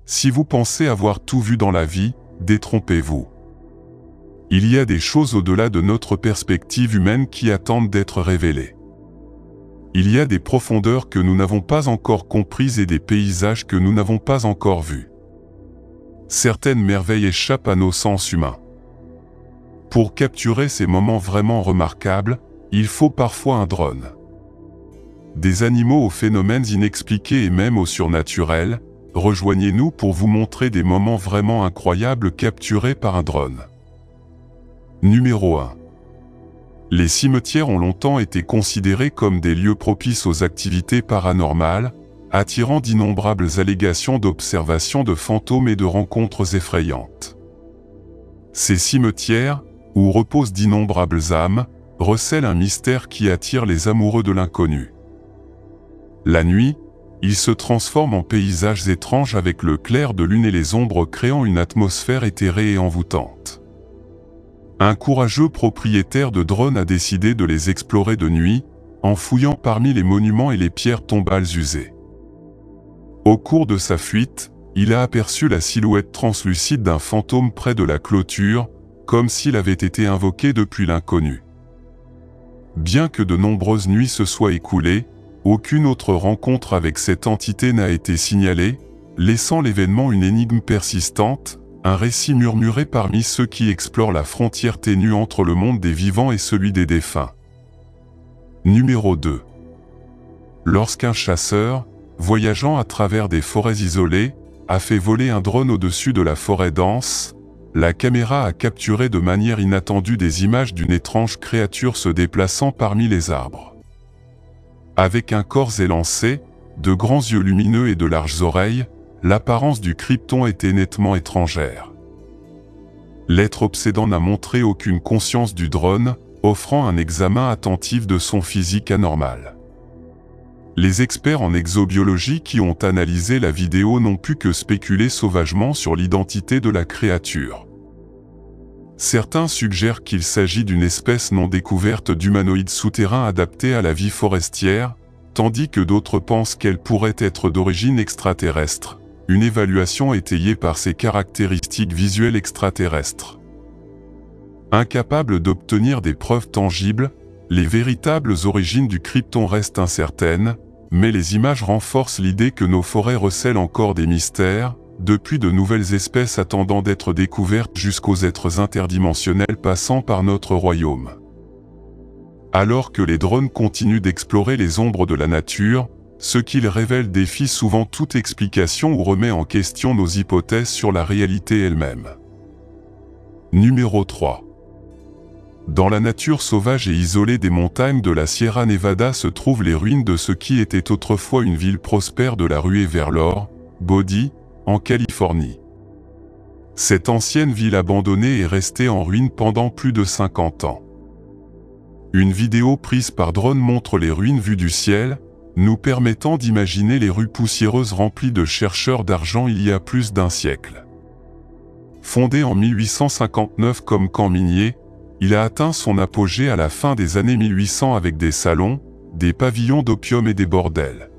Si vous pensez avoir tout vu dans la vie, détrompez-vous. Il y a des choses au-delà de notre perspective humaine qui attendent d'être révélées. Il y a des profondeurs que nous n'avons pas encore comprises et des paysages que nous n'avons pas encore vus. Certaines merveilles échappent à nos sens humains. Pour capturer ces moments vraiment remarquables, il faut parfois un drone. Des animaux aux phénomènes inexpliqués et même au surnaturel, rejoignez-nous pour vous montrer des moments vraiment incroyables capturés par un drone. Numéro 1. Les cimetières ont longtemps été considérés comme des lieux propices aux activités paranormales, attirant d'innombrables allégations d'observation de fantômes et de rencontres effrayantes. Ces cimetières, où reposent d'innombrables âmes, recèlent un mystère qui attire les amoureux de l'inconnu. La nuit, ils se transforment en paysages étranges avec le clair de lune et les ombres créant une atmosphère éthérée et envoûtante. Un courageux propriétaire de drone a décidé de les explorer de nuit, en fouillant parmi les monuments et les pierres tombales usées. Au cours de sa fuite, il a aperçu la silhouette translucide d'un fantôme près de la clôture, comme s'il avait été invoqué depuis l'inconnu. Bien que de nombreuses nuits se soient écoulées, aucune autre rencontre avec cette entité n'a été signalée, laissant l'événement une énigme persistante, un récit murmuré parmi ceux qui explorent la frontière ténue entre le monde des vivants et celui des défunts. Numéro 2. Lorsqu'un chasseur, voyageant à travers des forêts isolées, a fait voler un drone au-dessus de la forêt dense, la caméra a capturé de manière inattendue des images d'une étrange créature se déplaçant parmi les arbres. Avec un corps élancé, de grands yeux lumineux et de larges oreilles, l'apparence du krypton était nettement étrangère. L'être obsédant n'a montré aucune conscience du drone, offrant un examen attentif de son physique anormal. Les experts en exobiologie qui ont analysé la vidéo n'ont pu que spéculer sauvagement sur l'identité de la créature. Certains suggèrent qu'il s'agit d'une espèce non découverte d'humanoïdes souterrains adaptés à la vie forestière, tandis que d'autres pensent qu'elle pourrait être d'origine extraterrestre, une évaluation étayée par ses caractéristiques visuelles extraterrestres. Incapables d'obtenir des preuves tangibles, les véritables origines du krypton restent incertaines, mais les images renforcent l'idée que nos forêts recèlent encore des mystères, depuis de nouvelles espèces attendant d'être découvertes jusqu'aux êtres interdimensionnels passant par notre royaume. Alors que les drones continuent d'explorer les ombres de la nature, ce qu'ils révèlent défie souvent toute explication ou remet en question nos hypothèses sur la réalité elle-même. Numéro 3. Dans la nature sauvage et isolée des montagnes de la Sierra Nevada se trouvent les ruines de ce qui était autrefois une ville prospère de la ruée vers l'or, Bodie, en Californie. Cette ancienne ville abandonnée est restée en ruine pendant plus de 50 ans. Une vidéo prise par drone montre les ruines vues du ciel, nous permettant d'imaginer les rues poussiéreuses remplies de chercheurs d'argent il y a plus d'un siècle. Fondé en 1859 comme camp minier, il a atteint son apogée à la fin des années 1800 avec des salons, des pavillons d'opium et des bordels.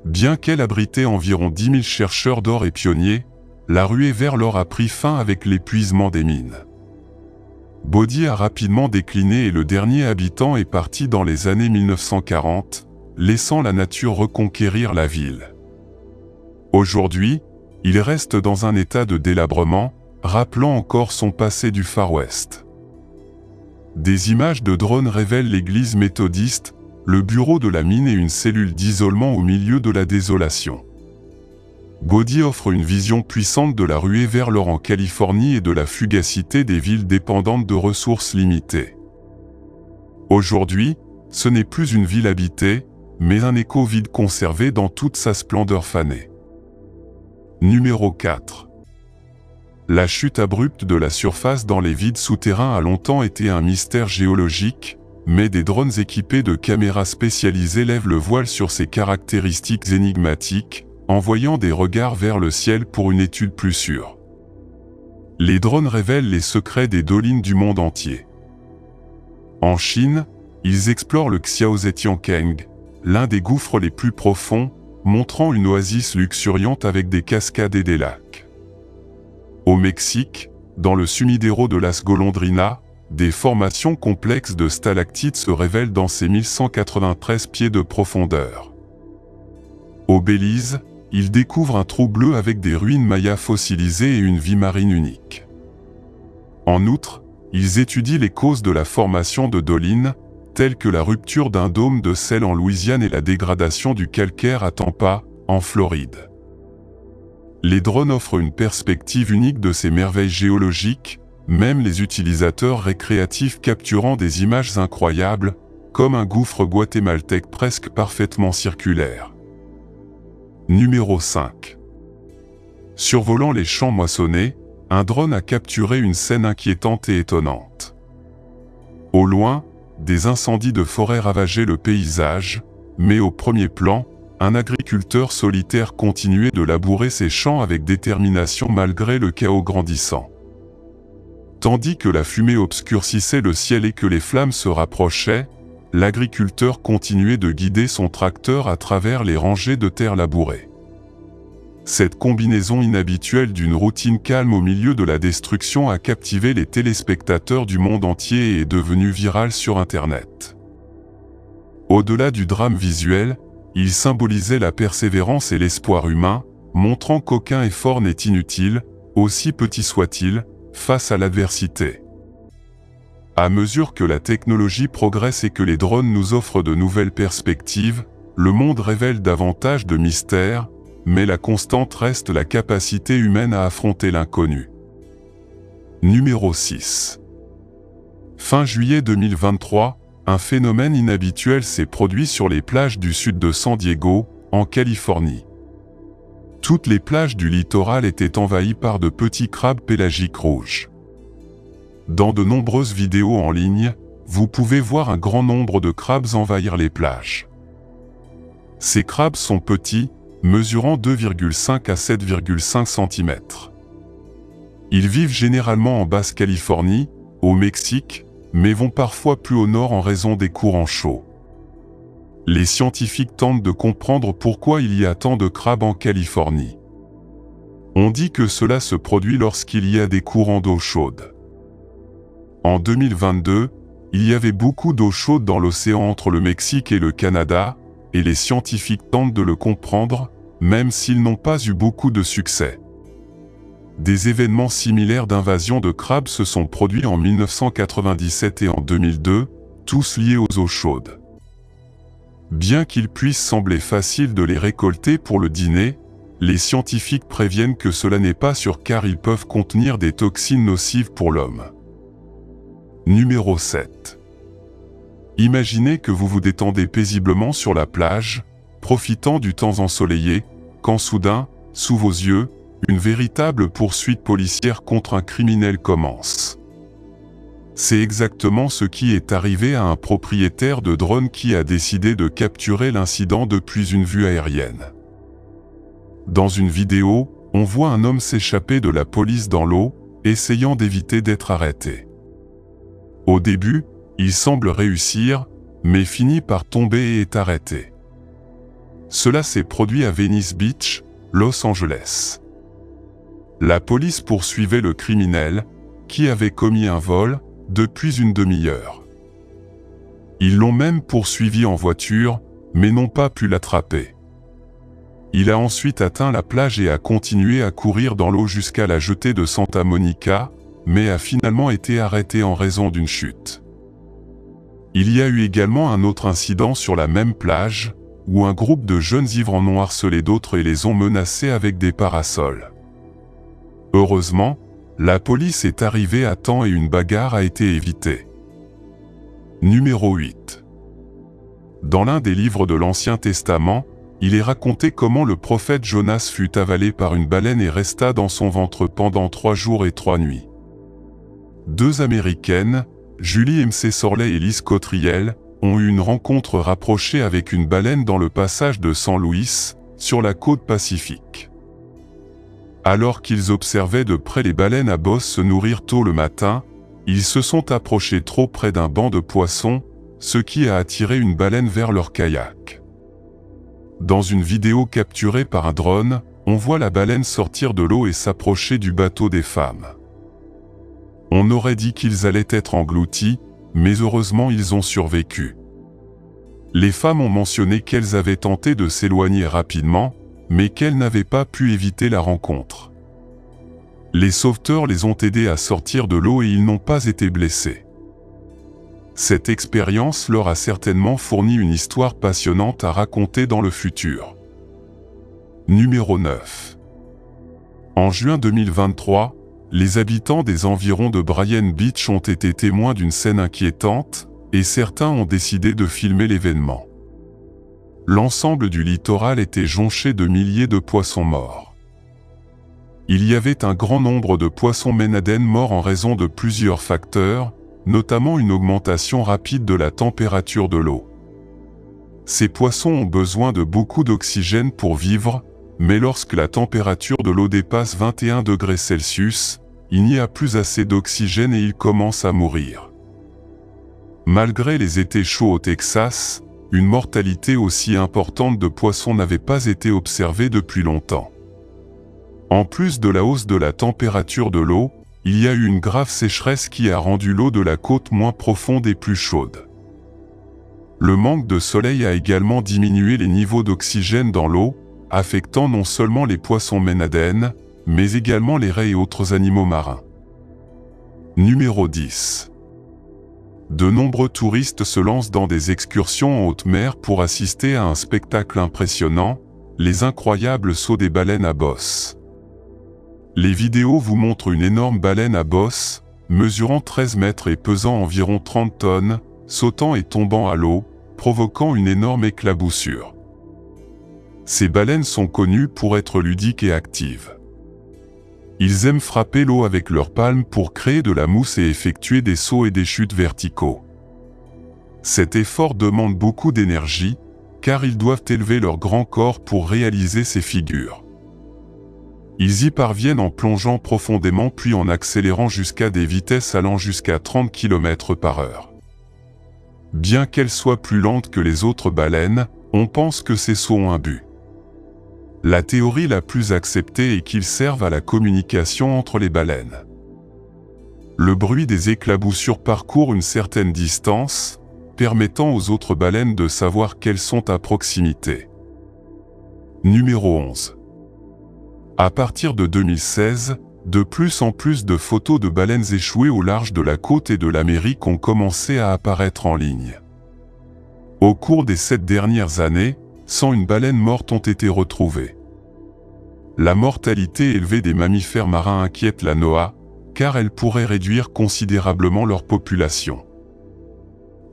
Bien qu'elle abritait environ 10 000 chercheurs d'or et pionniers, la ruée vers l'or a pris fin avec l'épuisement des mines. Bodie a rapidement décliné et le dernier habitant est parti dans les années 1940, laissant la nature reconquérir la ville. Aujourd'hui, il reste dans un état de délabrement, rappelant encore son passé du Far West. Des images de drones révèlent l'église méthodiste, le bureau de la mine et une cellule d'isolement au milieu de la désolation. Bodie offre une vision puissante de la ruée vers l'or en Californie et de la fugacité des villes dépendantes de ressources limitées. Aujourd'hui, ce n'est plus une ville habitée, mais un écho vide conservé dans toute sa splendeur fanée. Numéro 4. La chute abrupte de la surface dans les vides souterrains a longtemps été un mystère géologique, mais des drones équipés de caméras spécialisées lèvent le voile sur ces caractéristiques énigmatiques, envoyant des regards vers le ciel pour une étude plus sûre. Les drones révèlent les secrets des dolines du monde entier. En Chine, ils explorent le Xiaozetiankeng, l'un des gouffres les plus profonds, montrant une oasis luxuriante avec des cascades et des lacs. Au Mexique, dans le sumidero de Las Golondrinas, des formations complexes de stalactites se révèlent dans ses 1193 pieds de profondeur. Au Belize, ils découvrent un trou bleu avec des ruines mayas fossilisées et une vie marine unique. En outre, ils étudient les causes de la formation de dolines, telles que la rupture d'un dôme de sel en Louisiane et la dégradation du calcaire à Tampa, en Floride. Les drones offrent une perspective unique de ces merveilles géologiques, même les utilisateurs récréatifs capturant des images incroyables, comme un gouffre guatémaltèque presque parfaitement circulaire. Numéro 5. Survolant les champs moissonnés, un drone a capturé une scène inquiétante et étonnante. Au loin, des incendies de forêt ravageaient le paysage, mais au premier plan, un agriculteur solitaire continuait de labourer ses champs avec détermination malgré le chaos grandissant. Tandis que la fumée obscurcissait le ciel et que les flammes se rapprochaient, l'agriculteur continuait de guider son tracteur à travers les rangées de terre labourées. Cette combinaison inhabituelle d'une routine calme au milieu de la destruction a captivé les téléspectateurs du monde entier et est devenue virale sur Internet. Au-delà du drame visuel, il symbolisait la persévérance et l'espoir humain, montrant qu'aucun effort n'est inutile, aussi petit soit-il, face à l'adversité. À mesure que la technologie progresse et que les drones nous offrent de nouvelles perspectives, le monde révèle davantage de mystères, mais la constante reste la capacité humaine à affronter l'inconnu. Numéro 6. Fin juillet 2023, un phénomène inhabituel s'est produit sur les plages du sud de San Diego, en Californie. Toutes les plages du littoral étaient envahies par de petits crabes pélagiques rouges. Dans de nombreuses vidéos en ligne, vous pouvez voir un grand nombre de crabes envahir les plages. Ces crabes sont petits, mesurant 2,5 à 7,5 cm. Ils vivent généralement en Basse-Californie, au Mexique, mais vont parfois plus au nord en raison des courants chauds. Les scientifiques tentent de comprendre pourquoi il y a tant de crabes en Californie. On dit que cela se produit lorsqu'il y a des courants d'eau chaude. En 2022, il y avait beaucoup d'eau chaude dans l'océan entre le Mexique et le Canada, et les scientifiques tentent de le comprendre, même s'ils n'ont pas eu beaucoup de succès. Des événements similaires d'invasion de crabes se sont produits en 1997 et en 2002, tous liés aux eaux chaudes. Bien qu'il puisse sembler facile de les récolter pour le dîner, les scientifiques préviennent que cela n'est pas sûr car ils peuvent contenir des toxines nocives pour l'homme. Numéro 7. Imaginez que vous vous détendez paisiblement sur la plage, profitant du temps ensoleillé, quand soudain, sous vos yeux, une véritable poursuite policière contre un criminel commence. C'est exactement ce qui est arrivé à un propriétaire de drone qui a décidé de capturer l'incident depuis une vue aérienne. Dans une vidéo, on voit un homme s'échapper de la police dans l'eau, essayant d'éviter d'être arrêté. Au début, il semble réussir, mais finit par tomber et est arrêté. Cela s'est produit à Venice Beach, Los Angeles. La police poursuivait le criminel, qui avait commis un vol, depuis une demi-heure. Ils l'ont même poursuivi en voiture, mais n'ont pas pu l'attraper. Il a ensuite atteint la plage et a continué à courir dans l'eau jusqu'à la jetée de Santa Monica, mais a finalement été arrêté en raison d'une chute. Il y a eu également un autre incident sur la même plage, où un groupe de jeunes ivres en ont harcelé d'autres et les ont menacés avec des parasols. Heureusement, la police est arrivée à temps et une bagarre a été évitée. Numéro 8. Dans l'un des livres de l'Ancien Testament, il est raconté comment le prophète Jonas fut avalé par une baleine et resta dans son ventre pendant 3 jours et 3 nuits. Deux Américaines, Julie M.C. Sorley et Liz Cotriel, ont eu une rencontre rapprochée avec une baleine dans le passage de San Luis, sur la côte Pacifique. Alors qu'ils observaient de près les baleines à bosse se nourrir tôt le matin, ils se sont approchés trop près d'un banc de poissons, ce qui a attiré une baleine vers leur kayak. Dans une vidéo capturée par un drone, on voit la baleine sortir de l'eau et s'approcher du bateau des femmes. On aurait dit qu'ils allaient être engloutis, mais heureusement ils ont survécu. Les femmes ont mentionné qu'elles avaient tenté de s'éloigner rapidement, mais qu'elles n'avaient pas pu éviter la rencontre. Les sauveteurs les ont aidés à sortir de l'eau et ils n'ont pas été blessés. Cette expérience leur a certainement fourni une histoire passionnante à raconter dans le futur. Numéro 9. En juin 2023, les habitants des environs de Brian Beach ont été témoins d'une scène inquiétante, et certains ont décidé de filmer l'événement. L'ensemble du littoral était jonché de milliers de poissons morts. Il y avait un grand nombre de poissons ménadènes morts en raison de plusieurs facteurs, notamment une augmentation rapide de la température de l'eau. Ces poissons ont besoin de beaucoup d'oxygène pour vivre, mais lorsque la température de l'eau dépasse 21 degrés Celsius, il n'y a plus assez d'oxygène et ils commencent à mourir. Malgré les étés chauds au Texas, une mortalité aussi importante de poissons n'avait pas été observée depuis longtemps. En plus de la hausse de la température de l'eau, il y a eu une grave sécheresse qui a rendu l'eau de la côte moins profonde et plus chaude. Le manque de soleil a également diminué les niveaux d'oxygène dans l'eau, affectant non seulement les poissons ménadènes, mais également les raies et autres animaux marins. Numéro 10. De nombreux touristes se lancent dans des excursions en haute mer pour assister à un spectacle impressionnant, les incroyables sauts des baleines à bosse. Les vidéos vous montrent une énorme baleine à bosse, mesurant 13 mètres et pesant environ 30 tonnes, sautant et tombant à l'eau, provoquant une énorme éclaboussure. Ces baleines sont connues pour être ludiques et actives. Ils aiment frapper l'eau avec leurs palmes pour créer de la mousse et effectuer des sauts et des chutes verticaux. Cet effort demande beaucoup d'énergie, car ils doivent élever leur grand corps pour réaliser ces figures. Ils y parviennent en plongeant profondément puis en accélérant jusqu'à des vitesses allant jusqu'à 30 km/h. Bien qu'elles soient plus lentes que les autres baleines, on pense que ces sauts ont un but. La théorie la plus acceptée est qu'ils servent à la communication entre les baleines. Le bruit des éclaboussures parcourt une certaine distance, permettant aux autres baleines de savoir qu'elles sont à proximité. Numéro 11. À partir de 2016, de plus en plus de photos de baleines échouées au large de la côte et de l'Amérique ont commencé à apparaître en ligne. Au cours des 7 dernières années, 101 baleines mortes ont été retrouvées. La mortalité élevée des mammifères marins inquiète la NOAA, car elle pourrait réduire considérablement leur population.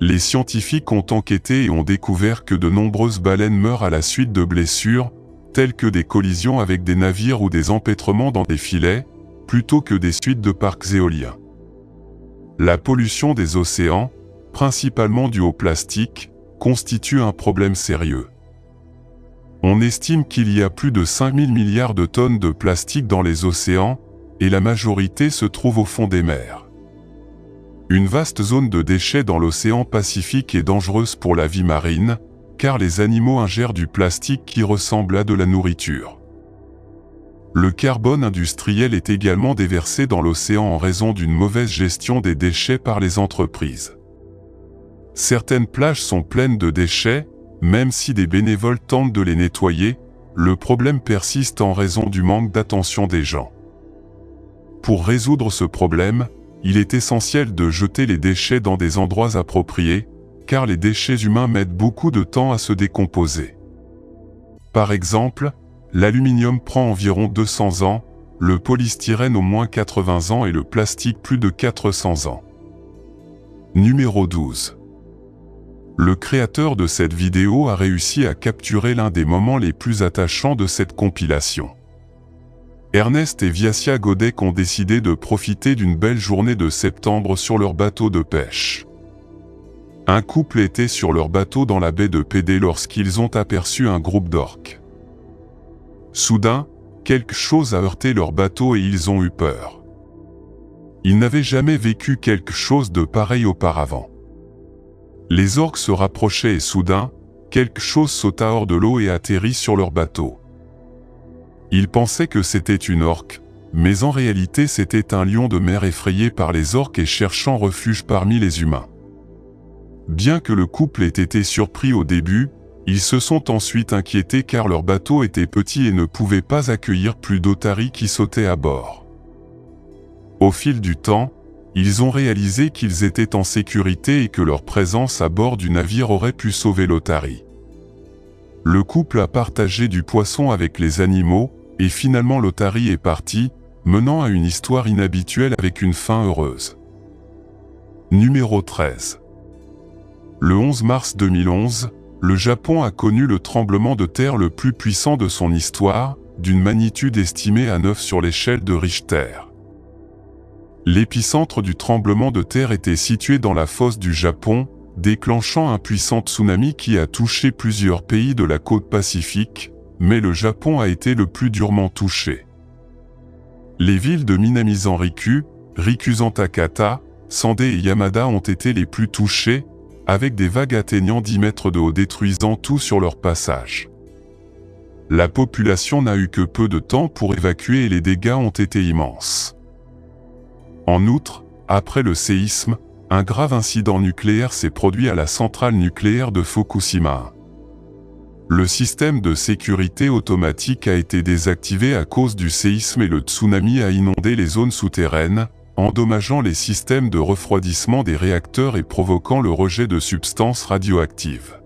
Les scientifiques ont enquêté et ont découvert que de nombreuses baleines meurent à la suite de blessures, telles que des collisions avec des navires ou des empêtrements dans des filets, plutôt que des suites de parcs éoliens. La pollution des océans, principalement due au plastique, constitue un problème sérieux. On estime qu'il y a plus de 5000 milliards de tonnes de plastique dans les océans, et la majorité se trouve au fond des mers. Une vaste zone de déchets dans l'océan Pacifique est dangereuse pour la vie marine, car les animaux ingèrent du plastique qui ressemble à de la nourriture. Le carbone industriel est également déversé dans l'océan en raison d'une mauvaise gestion des déchets par les entreprises. Certaines plages sont pleines de déchets, même si des bénévoles tentent de les nettoyer, le problème persiste en raison du manque d'attention des gens. Pour résoudre ce problème, il est essentiel de jeter les déchets dans des endroits appropriés, car les déchets humains mettent beaucoup de temps à se décomposer. Par exemple, l'aluminium prend environ 200 ans, le polystyrène au moins 80 ans et le plastique plus de 400 ans. Numéro 12. Le créateur de cette vidéo a réussi à capturer l'un des moments les plus attachants de cette compilation. Ernest et Viacia Godek ont décidé de profiter d'une belle journée de septembre sur leur bateau de pêche. Un couple était sur leur bateau dans la baie de Pédé lorsqu'ils ont aperçu un groupe d'orques. Soudain, quelque chose a heurté leur bateau et ils ont eu peur. Ils n'avaient jamais vécu quelque chose de pareil auparavant. Les orques se rapprochaient et soudain, quelque chose sauta hors de l'eau et atterrit sur leur bateau. Ils pensaient que c'était une orque, mais en réalité c'était un lion de mer effrayé par les orques et cherchant refuge parmi les humains. Bien que le couple ait été surpris au début, ils se sont ensuite inquiétés car leur bateau était petit et ne pouvait pas accueillir plus d'otaries qui sautaient à bord. Au fil du temps, ils ont réalisé qu'ils étaient en sécurité et que leur présence à bord du navire aurait pu sauver l'otarie. Le couple a partagé du poisson avec les animaux, et finalement l'otarie est partie, menant à une histoire inhabituelle avec une fin heureuse. Numéro 13. Le 11 mars 2011, le Japon a connu le tremblement de terre le plus puissant de son histoire, d'une magnitude estimée à 9 sur l'échelle de Richter. L'épicentre du tremblement de terre était situé dans la fosse du Japon, déclenchant un puissant tsunami qui a touché plusieurs pays de la côte pacifique, mais le Japon a été le plus durement touché. Les villes de Minamisan-riku, Rikuzen-Takata, Sande et Yamada ont été les plus touchées, avec des vagues atteignant 10 mètres de haut détruisant tout sur leur passage. La population n'a eu que peu de temps pour évacuer et les dégâts ont été immenses. En outre, après le séisme, un grave incident nucléaire s'est produit à la centrale nucléaire de Fukushima. Le système de sécurité automatique a été désactivé à cause du séisme et le tsunami a inondé les zones souterraines, endommageant les systèmes de refroidissement des réacteurs et provoquant le rejet de substances radioactives.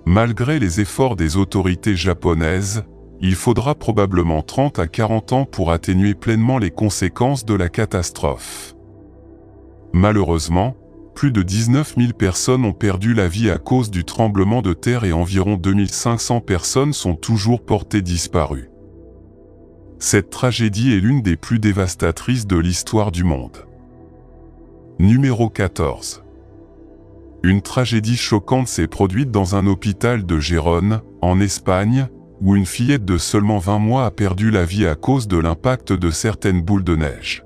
Malgré les efforts des autorités japonaises, il faudra probablement 30 à 40 ans pour atténuer pleinement les conséquences de la catastrophe. Malheureusement, plus de 19 000 personnes ont perdu la vie à cause du tremblement de terre et environ 2500 personnes sont toujours portées disparues. Cette tragédie est l'une des plus dévastatrices de l'histoire du monde. Numéro 14. Une tragédie choquante s'est produite dans un hôpital de Gérone, en Espagne, où une fillette de seulement 20 mois a perdu la vie à cause de l'impact de certaines boules de neige.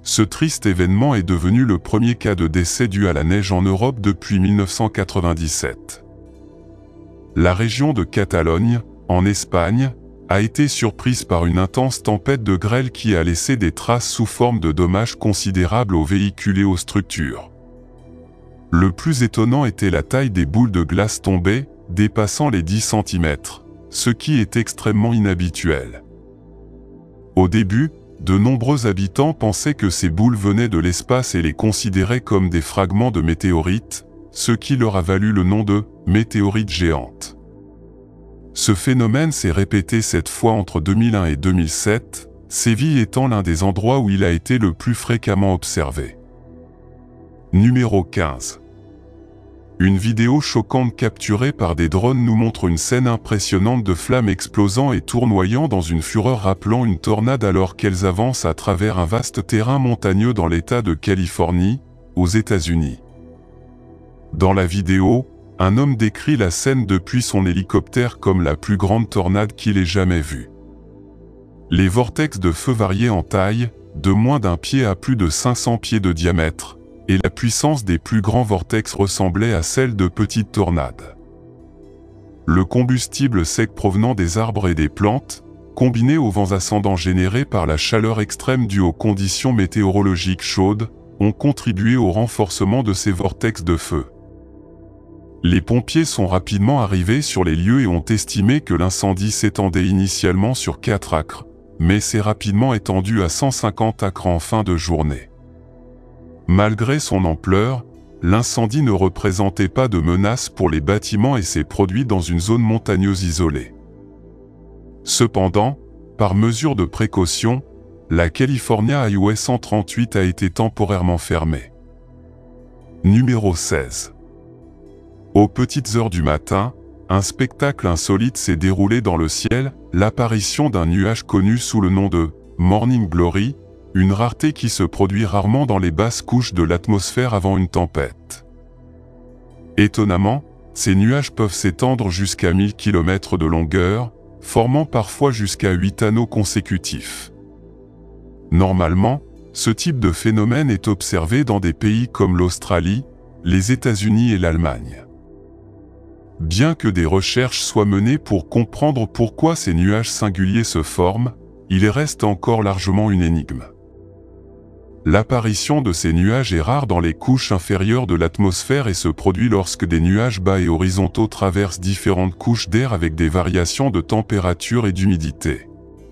Ce triste événement est devenu le premier cas de décès dû à la neige en Europe depuis 1997. La région de Catalogne, en Espagne, a été surprise par une intense tempête de grêle qui a laissé des traces sous forme de dommages considérables aux véhicules et aux structures. Le plus étonnant était la taille des boules de glace tombées, dépassant les 10 cm, ce qui est extrêmement inhabituel. Au début, de nombreux habitants pensaient que ces boules venaient de l'espace et les considéraient comme des fragments de météorites, ce qui leur a valu le nom de « météorite géante ». Ce phénomène s'est répété cette fois entre 2001 et 2007, Séville étant l'un des endroits où il a été le plus fréquemment observé. Numéro 15. Une vidéo choquante capturée par des drones nous montre une scène impressionnante de flammes explosant et tournoyant dans une fureur rappelant une tornade alors qu'elles avancent à travers un vaste terrain montagneux dans l'État de Californie, aux États-Unis. Dans la vidéo, un homme décrit la scène depuis son hélicoptère comme la plus grande tornade qu'il ait jamais vue. Les vortex de feu variaient en taille, de moins d'1 pied à plus de 500 pieds de diamètre, et la puissance des plus grands vortex ressemblait à celle de petites tornades. Le combustible sec provenant des arbres et des plantes, combiné aux vents ascendants générés par la chaleur extrême due aux conditions météorologiques chaudes, ont contribué au renforcement de ces vortex de feu. Les pompiers sont rapidement arrivés sur les lieux et ont estimé que l'incendie s'étendait initialement sur 4 acres, mais s'est rapidement étendu à 150 acres en fin de journée. Malgré son ampleur, l'incendie ne représentait pas de menace pour les bâtiments et s'est produit dans une zone montagneuse isolée. Cependant, par mesure de précaution, la California Highway 138 a été temporairement fermée. Numéro 16. Aux petites heures du matin, un spectacle insolite s'est déroulé dans le ciel, l'apparition d'un nuage connu sous le nom de « Morning Glory », une rareté qui se produit rarement dans les basses couches de l'atmosphère avant une tempête. Étonnamment, ces nuages peuvent s'étendre jusqu'à 1000 km de longueur, formant parfois jusqu'à 8 anneaux consécutifs. Normalement, ce type de phénomène est observé dans des pays comme l'Australie, les États-Unis et l'Allemagne. Bien que des recherches soient menées pour comprendre pourquoi ces nuages singuliers se forment, il reste encore largement une énigme. L'apparition de ces nuages est rare dans les couches inférieures de l'atmosphère et se produit lorsque des nuages bas et horizontaux traversent différentes couches d'air avec des variations de température et d'humidité.